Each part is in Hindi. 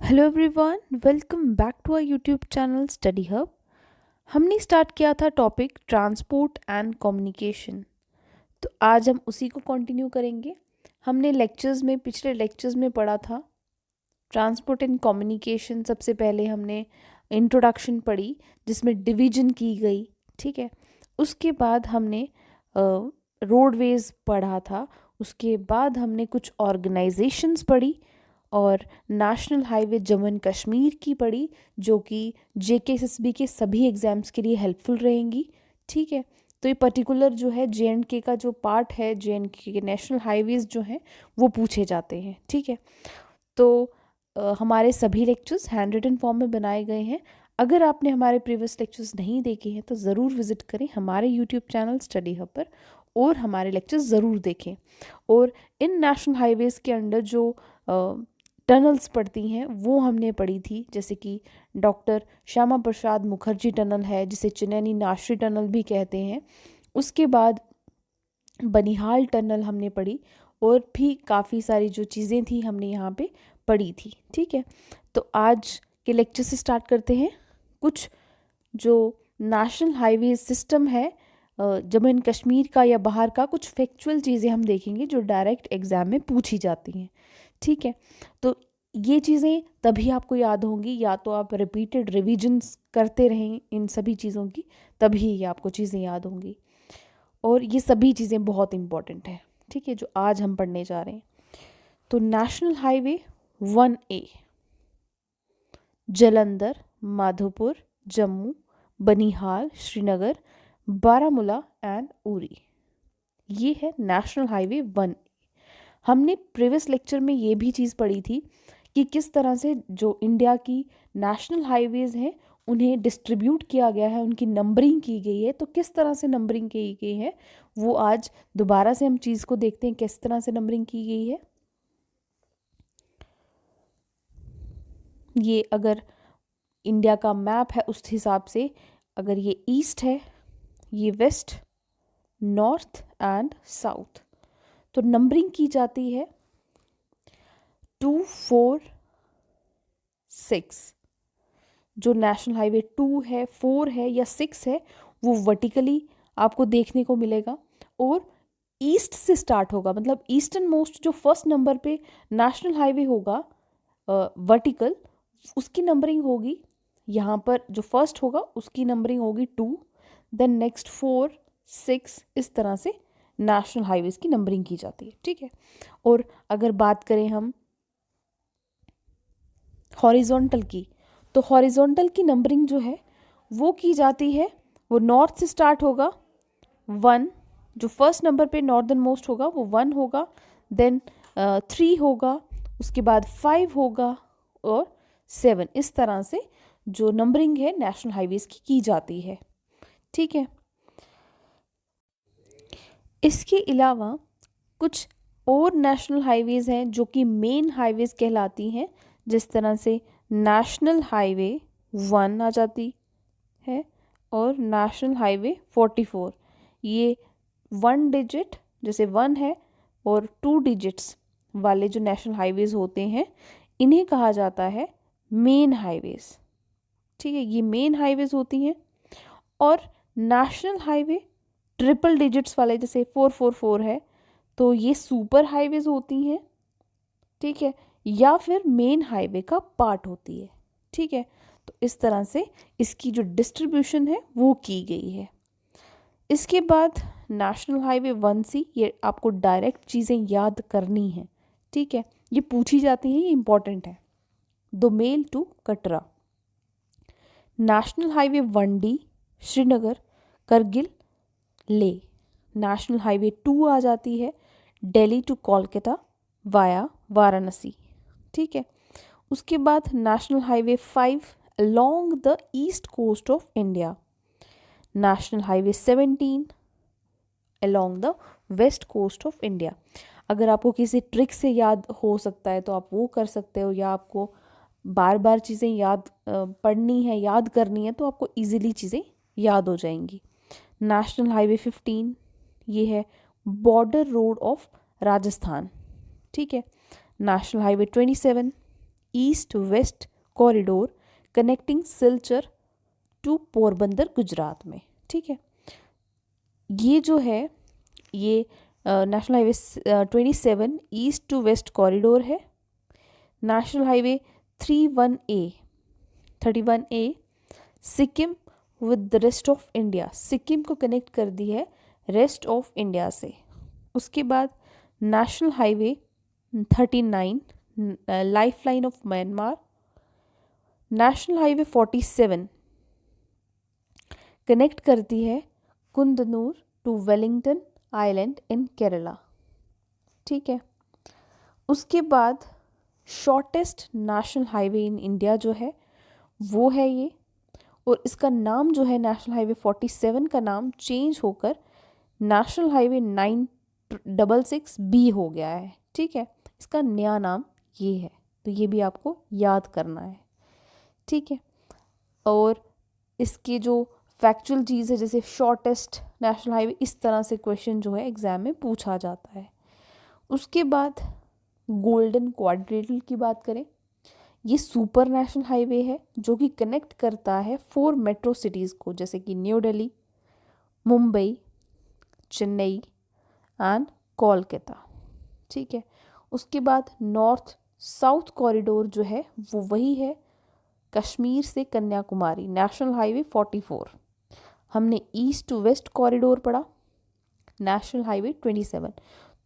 Hello everyone, welcome back to our YouTube channel study hub. हमने स्टार्ट किया था टॉपिक ट्रांसपोर्ट एंड कम्युनिकेशन। तो आज हम उसी को कंटिन्यू करेंगे। हमने पिछले लेक्चर्स में पढ़ा था ट्रांसपोर्ट एंड कम्युनिकेशन। सबसे पहले हमने इंट्रोडक्शन पढ़ी जिसमें डिवीजन की गई, ठीक है। उसके बाद हमने रोडवेज पढ़ा था। उसके बाद हमने कुछ ऑर्गेनाइजेशंस पढ़ी और national highway Jammu and Kashmir की पढ़ी, जो कि JKSSB के सभी एग्ज़ाम्स के लिए हेल्पफुल रहेंगी, ठीक है। तो ये पर्टिकुलर जो है JNK का जो पार्ट है, JNK के नेशनल हाईवेज़ जो हैं वो पूछे जाते हैं, ठीक है। तो हमारे सभी लेक्चर्स हैंड रिटन फॉर्म में बनाए गए हैं। अगर आपने हमारे प्रीवियस लेक्चर्स नहीं देखे हैं तो ज़रूर विज़िट करें हमारे यूट्यूब चैनल स्टडी हब पर और हमारे लेक्चर्स ज़रूर देखें। और इन नेशनल हाईवेज़ के अंडर जो टनल्स पड़ती हैं वो हमने पढ़ी थी, जैसे कि डॉक्टर श्यामा प्रसाद मुखर्जी टनल है जिसे चनैनी नाशरी टनल भी कहते हैं। उसके बाद बनिहाल टनल हमने पढ़ी और भी काफ़ी सारी जो चीज़ें थी हमने यहाँ पे पढ़ी थी, ठीक है। तो आज के लेक्चर से स्टार्ट करते हैं। कुछ जो नेशनल हाईवे सिस्टम है जम्मू एंड कश्मीर का या बाहर का, कुछ फैक्चुअल चीज़ें हम देखेंगे जो डायरेक्ट एग्ज़ाम में पूछी जाती हैं, ठीक है। तो ये चीज़ें तभी आपको याद होंगी या तो आप रिपीटेड रिविजन्स करते रहें इन सभी चीज़ों की, तभी ये आपको चीज़ें याद होंगी। और ये सभी चीज़ें बहुत इम्पॉर्टेंट हैं, ठीक है, जो आज हम पढ़ने जा रहे हैं। तो national highway 1A Jalandhar, Madhopur, Jammu, Banihal, Srinagar, Baramulla and Uri, ये है नेशनल हाईवे 1A। हमने प्रीवियस लेक्चर में ये भी चीज़ पढ़ी थी कि किस तरह से जो इंडिया की नेशनल हाईवेज़ हैं उन्हें डिस्ट्रीब्यूट किया गया है, उनकी नंबरिंग की गई है। तो किस तरह से नंबरिंग की गई है वो आज दोबारा से हम चीज़ को देखते हैं, किस तरह से नंबरिंग की गई है। ये अगर इंडिया का मैप है उस हिसाब से, अगर ये ईस्ट है, ये वेस्ट, नॉर्थ एंड साउथ, तो नंबरिंग की जाती है 2, 4, 6। जो नेशनल हाईवे 2 है, 4 है या 6 है वो वर्टिकली आपको देखने को मिलेगा और ईस्ट से स्टार्ट होगा। मतलब ईस्टर्न मोस्ट जो फर्स्ट नंबर पे नेशनल हाईवे होगा वर्टिकल, उसकी नंबरिंग होगी यहाँ पर, जो फर्स्ट होगा उसकी नंबरिंग होगी 2, देन नेक्स्ट 4, 6, इस तरह से नेशनल हाईवेज़ की नंबरिंग की जाती है, ठीक है। और अगर बात करें हम हॉरिजॉन्टल की, तो हॉरिजॉन्टल की नंबरिंग जो है वो की जाती है, वो नॉर्थ से स्टार्ट होगा 1, जो फर्स्ट नंबर पे नॉर्दर्न मोस्ट होगा वो 1 होगा, देन 3 होगा, उसके बाद 5 होगा और 7, इस तरह से जो नंबरिंग है नेशनल हाईवेज़ की जाती है, ठीक है। इसके अलावा कुछ और नेशनल हाईवेज़ हैं जो कि मेन हाईवेज़ कहलाती हैं, जिस तरह से नेशनल हाईवे 1 आ जाती है और नेशनल हाईवे 44। ये 1 डिजिट जैसे 1 है और 2 डिजिट्स वाले जो नेशनल हाईवेज़ होते हैं इन्हें कहा जाता है मेन हाईवेज़, ठीक है। ये मेन हाईवेज़ होती हैं। और नेशनल हाईवे ट्रिपल डिजिट्स वाले जैसे 444 है तो ये सुपर हाईवेज़ होती हैं, ठीक है, या फिर मेन हाईवे का पार्ट होती है, ठीक है। तो इस तरह से इसकी जो डिस्ट्रीब्यूशन है वो की गई है। इसके बाद नेशनल हाईवे 1C, ये आपको डायरेक्ट चीज़ें याद करनी है, ठीक है, ये पूछी जाती हैं, ये इंपॉर्टेंट है। Domel to Katra. National highway 1D Srinagar, Kargil, Leh. National highway 2 आ जाती है दिल्ली टू कोलकाता वाया वाराणसी, ठीक है। उसके बाद national highway 5 along the east coast of India, national highway 17 along the west coast of India. अगर आपको किसी ट्रिक से याद हो सकता है तो आप वो कर सकते हो, या आपको बार बार चीज़ें याद पढ़नी है, याद करनी है, तो आपको इजीली चीज़ें याद हो जाएंगी। नेशनल हाईवे 15 ये है बॉर्डर रोड ऑफ राजस्थान, ठीक है। National highway 27 east west corridor connecting Silchar to Porbandar Gujarat में। ठीक है, ये जो है ये national highway 27 east to west corridor है। National highway 31A Sikkim with the rest of India, Sikkim को कनेक्ट कर दी है रेस्ट ऑफ इंडिया से। उसके बाद national highway 39 life line of Myanmar. National highway 47 connect करती है Kundanur to Wellington Island in Kerala. ठीक है, उसके बाद shortest national highway in India जो है वो है ये, और इसका नाम जो है नेशनल हाईवे 47 का नाम चेंज होकर नेशनल हाईवे 966B हो गया है। ठीक है, इसका नया नाम ये है, तो ये भी आपको याद करना है। ठीक है, और इसके जो फैक्चुअल चीज़ है जैसे शॉर्टेस्ट नेशनल हाईवे, इस तरह से क्वेश्चन जो है एग्ज़ाम में पूछा जाता है। उसके बाद गोल्डन क्वाड्रिलेटरल की बात करें, ये सुपर नेशनल हाईवे है जो कि कनेक्ट करता है 4 मेट्रो सिटीज़ को, जैसे कि न्यू दिल्ली, मुंबई, चेन्नई एंड कोलकाता। ठीक है, उसके बाद नॉर्थ साउथ कॉरिडोर जो है वो वही है कश्मीर से कन्याकुमारी, नेशनल हाईवे 44। हमने ईस्ट टू वेस्ट कॉरिडोर पढ़ा, नेशनल हाईवे 27।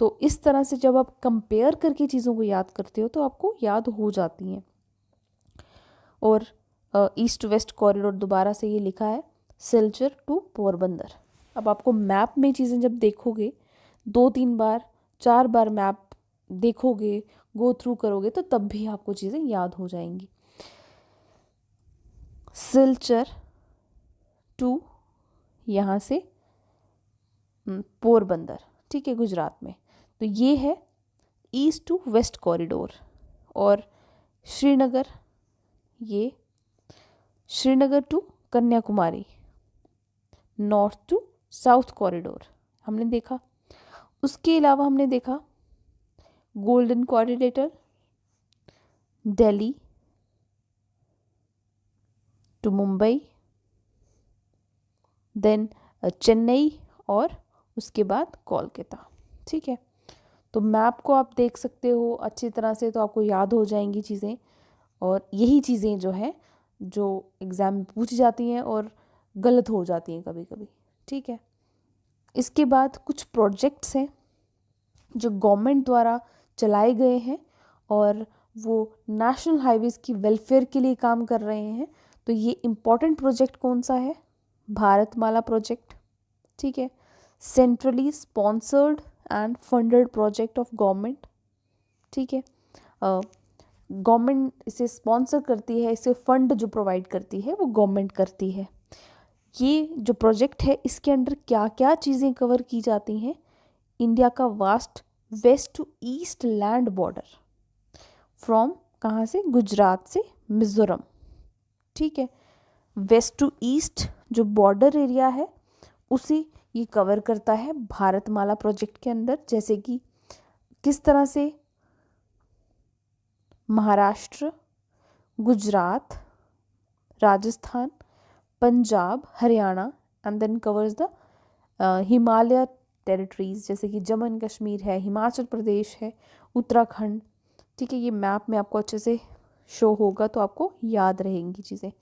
तो इस तरह से जब आप कंपेयर करके चीज़ों को याद करते हो तो आपको याद हो जाती हैं। और ईस्ट वेस्ट कॉरिडोर दोबारा से ये लिखा है सिलचर टू पोरबंदर। अब आपको मैप में चीज़ें जब देखोगे 2-3 बार 4 बार मैप देखोगे, गो थ्रू करोगे, तो तब भी आपको चीज़ें याद हो जाएंगी। सिलचर टू यहाँ से पोरबंदर, ठीक है, गुजरात में। तो ये है ईस्ट टू वेस्ट कॉरिडोर। और श्रीनगर, ये Srinagar to Kanyakumari, north to south corridor हमने देखा। उसके अलावा हमने देखा golden quadrilateral, Delhi to Mumbai, then Chennai और उसके बाद कोलकाता। ठीक है, तो मैप को आप देख सकते हो अच्छी तरह से, तो आपको याद हो जाएंगी चीज़ें। और यही चीज़ें जो हैं जो एग्ज़ाम में पूछी जाती हैं और गलत हो जाती हैं कभी कभी। ठीक है, इसके बाद कुछ प्रोजेक्ट्स हैं जो गवर्नमेंट द्वारा चलाए गए हैं और वो नेशनल हाईवेज़ की वेलफेयर के लिए काम कर रहे हैं। तो ये इम्पॉर्टेंट प्रोजेक्ट कौन सा है? भारतमाला प्रोजेक्ट। ठीक है, centrally sponsored and funded project of government. ठीक है, गवर्नमेंट इसे स्पॉन्सर करती है, इसे फंड जो प्रोवाइड करती है वो गवर्नमेंट करती है। ये जो प्रोजेक्ट है इसके अंडर क्या क्या चीज़ें कवर की जाती हैं? इंडिया का vast west to east land border, from कहाँ से? गुजरात से मिज़ोरम। ठीक है, वेस्ट टू ईस्ट जो बॉर्डर एरिया है उसे ये कवर करता है भारतमाला प्रोजेक्ट के अंदर। जैसे कि किस तरह से Maharashtra, Gujarat, Rajasthan, Punjab, Haryana and then covers the Himalaya territories, जैसे कि जम्मू एंड कश्मीर है, हिमाचल प्रदेश है, उत्तराखंड। ठीक है, ये मैप में आपको अच्छे से शो होगा तो आपको याद रहेंगी चीज़ें।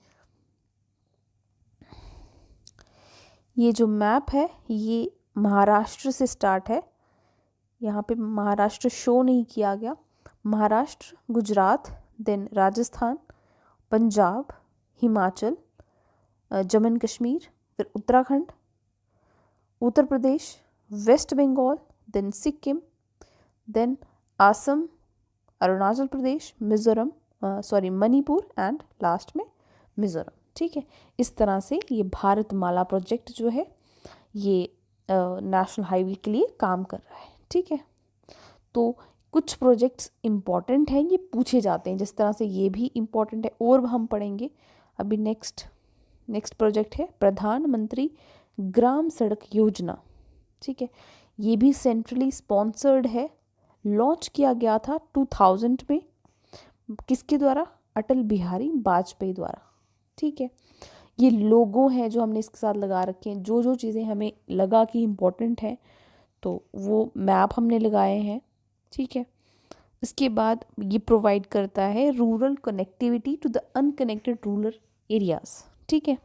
ये जो मैप है ये महाराष्ट्र से स्टार्ट है, यहाँ पे महाराष्ट्र शो नहीं किया गया। महाराष्ट्र, गुजरात, देन राजस्थान, पंजाब, हिमाचल, जम्मू एंड कश्मीर, फिर Uttarakhand, Uttar Pradesh, west Bengal, then Sikkim, then Assam, Arunachal Pradesh, Mizoram, Manipur and last में मिज़ोरम। ठीक है, इस तरह से ये भारतमाला प्रोजेक्ट जो है ये नेशनल हाईवे के लिए काम कर रहा है। ठीक है, तो कुछ प्रोजेक्ट्स इम्पॉर्टेंट हैं, ये पूछे जाते हैं, जिस तरह से ये भी इम्पॉर्टेंट है और हम पढ़ेंगे अभी। नेक्स्ट प्रोजेक्ट है प्रधानमंत्री ग्राम सड़क योजना। ठीक है, ये भी सेंट्रली स्पॉन्सर्ड है, लॉन्च किया गया था 2000 में किसके द्वारा? अटल बिहारी वाजपेयी द्वारा। ठीक है, ये लोगो हैं जो हमने इसके साथ लगा रखे हैं, जो जो चीज़ें हमें लगा कि इम्पोर्टेंट है तो वो मैप हमने लगाए हैं। ठीक है, इसके बाद ये प्रोवाइड करता है rural connectivity to the unconnected rural areas. ठीक है,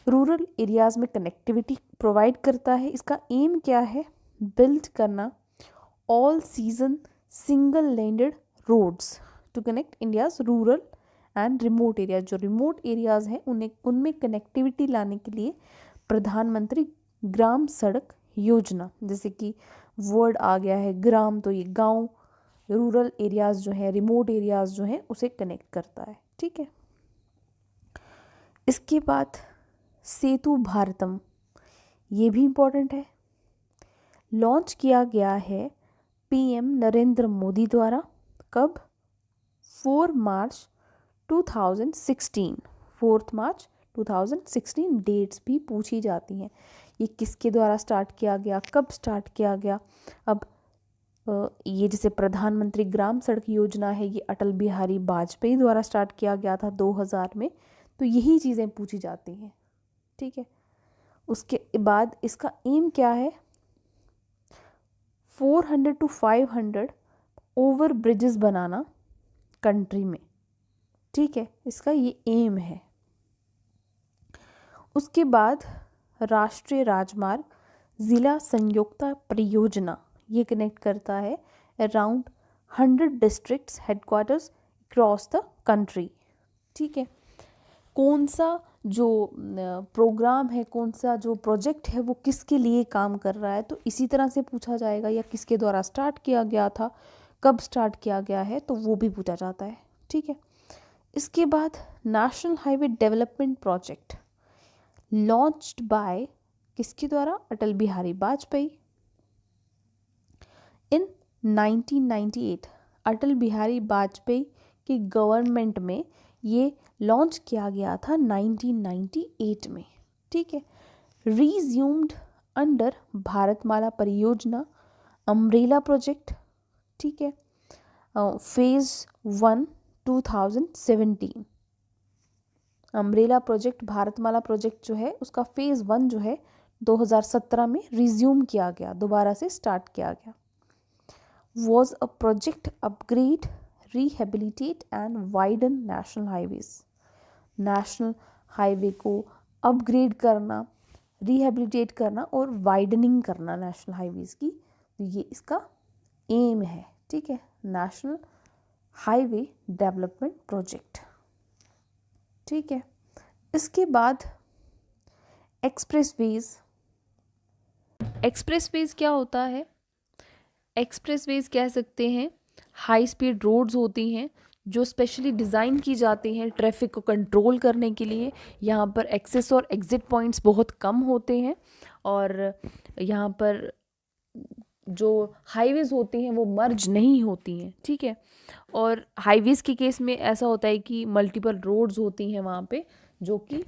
रूरल एरियाज में कनेक्टिविटी प्रोवाइड करता है। इसका एम क्या है? बिल्ड करना all season single laned roads to connect India's rural and remote areas. जो रिमोट एरियाज हैं उनमें कनेक्टिविटी लाने के लिए प्रधानमंत्री ग्राम सड़क योजना, जैसे कि वर्ड आ गया है ग्राम, तो ये गांव, रूरल एरियाज जो हैं, रिमोट एरियाज जो हैं, उसे कनेक्ट करता है। ठीक है, इसके बाद सेतु भारतम, ये भी इम्पोर्टेंट है। लॉन्च किया गया है पीएम नरेंद्र मोदी द्वारा। कब? 4 मार्च 2016। 4 मार्च 2016 डेट्स भी पूछी जाती हैं। ये किसके द्वारा स्टार्ट किया गया, कब स्टार्ट किया गया? अब ये जैसे प्रधानमंत्री ग्राम सड़क योजना है, ये अटल बिहारी वाजपेयी द्वारा स्टार्ट किया गया था 2000 में, तो यही चीज़ें पूछी जाती हैं। ठीक है, उसके बाद इसका एम क्या है? 400 to 500 over bridges banana country में। ठीक है, इसका ये एम है। उसके बाद राष्ट्रीय राजमार्ग जिला संयोक्ता परियोजना, ये कनेक्ट करता है around 100 districts headquarters cross the country. ठीक है, कौन सा जो प्रोग्राम है, कौन सा जो प्रोजेक्ट है, वो किसके लिए काम कर रहा है, तो इसी तरह से पूछा जाएगा। या किसके द्वारा स्टार्ट किया गया था, कब स्टार्ट किया गया है, तो वो भी पूछा जाता है। ठीक है, इसके बाद national highway development project launched by किसके द्वारा? अटल बिहारी वाजपेयी। इन 1998 अटल बिहारी वाजपेयी की गवर्नमेंट में ये लॉन्च किया गया था 1998 में। ठीक है, रिज्यूम्ड अंडर भारतमाला परियोजना अम्ब्रेला प्रोजेक्ट। ठीक है, phase 1 2017। Umbrella project, Bharatmala project जो है उसका फेज 1 जो है 2017 में रिज्यूम किया गया, दोबारा से स्टार्ट किया गया। was a project upgrade, rehabilitate and widen national highways। National highway को अपग्रेड करना, रिहेबिलिटेट करना और वाइडनिंग करना नेशनल हाईवेज की, तो ये इसका एम है। ठीक है, नेशनल हाईवे डेवलपमेंट प्रोजेक्ट। ठीक है, इसके बाद एक्सप्रेसवेज। एक्सप्रेसवेज क्या होता है? एक्सप्रेसवेज कह सकते हैं हाई स्पीड रोड्स होती हैं जो स्पेशली डिज़ाइन की जाती हैं ट्रैफिक को कंट्रोल करने के लिए। यहाँ पर एक्सेस और एग्ज़िट पॉइंट्स बहुत कम होते हैं और यहाँ पर जो हाईवेज़ होती हैं वो मर्ज नहीं होती हैं। ठीक है, और हाईवेज़ के केस में ऐसा होता है कि मल्टीपल रोड्स होती हैं वहाँ पे जो कि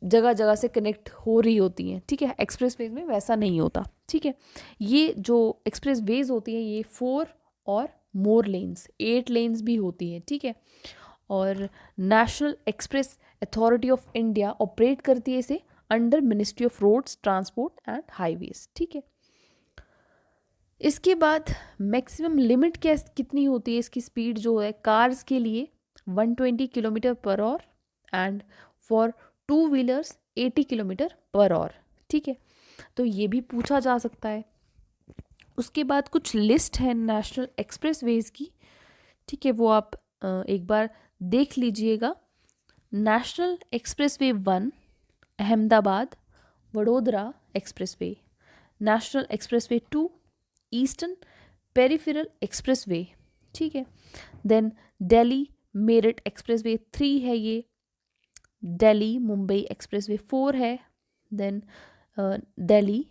जगह जगह से कनेक्ट हो रही होती हैं। ठीक है, एक्सप्रेसवेज में वैसा नहीं होता। ठीक है, ये जो एक्सप्रेसवेज होती हैं ये 4 और मोर लेन्स, 8 लेन्स भी होती हैं। ठीक है, और national express authority of India operate करती है इसे under ministry of roads transport and highways. ठीक है, इसके बाद मैक्सिमम लिमिट कितनी होती है इसकी स्पीड जो है कार्स के लिए 120 kilometre per hour and for 2 wheelers 80 kilometre per hour. ठीक है, तो ये भी पूछा जा सकता है। उसके बाद कुछ लिस्ट है नेशनल एक्सप्रेसवेज की। ठीक है, वो आप एक बार देख लीजिएगा। National expressway 1 Ahmedabad Vadodara expressway. National expressway 2 eastern peripheral expressway. ठीक है, देन दिल्ली मेरठ एक्सप्रेसवे 3 है ये। दिल्ली मुंबई एक्सप्रेसवे 4 है। देन दिल्ली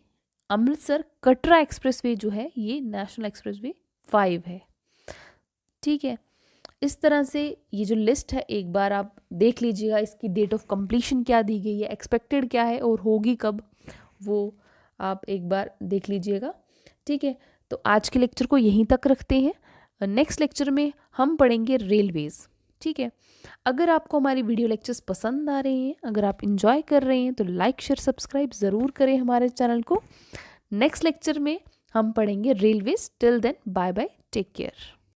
अमृतसर कटरा एक्सप्रेसवे जो है ये नेशनल एक्सप्रेसवे 5 है। ठीक है, इस तरह से ये जो लिस्ट है एक बार आप देख लीजिएगा। इसकी डेट ऑफ कंप्लीशन क्या दी गई है, एक्सपेक्टेड क्या है और होगी कब, वो आप एक बार देख लीजिएगा। ठीक है, तो आज के लेक्चर को यहीं तक रखते हैं। नेक्स्ट लेक्चर में हम पढ़ेंगे रेलवेज़। ठीक है, अगर आपको हमारी वीडियो लेक्चर्स पसंद आ रहे हैं, अगर आप इंजॉय कर रहे हैं तो लाइक शेयर सब्सक्राइब ज़रूर करें हमारे चैनल को। नेक्स्ट लेक्चर में हम पढ़ेंगे railways. Till then bye bye, take care.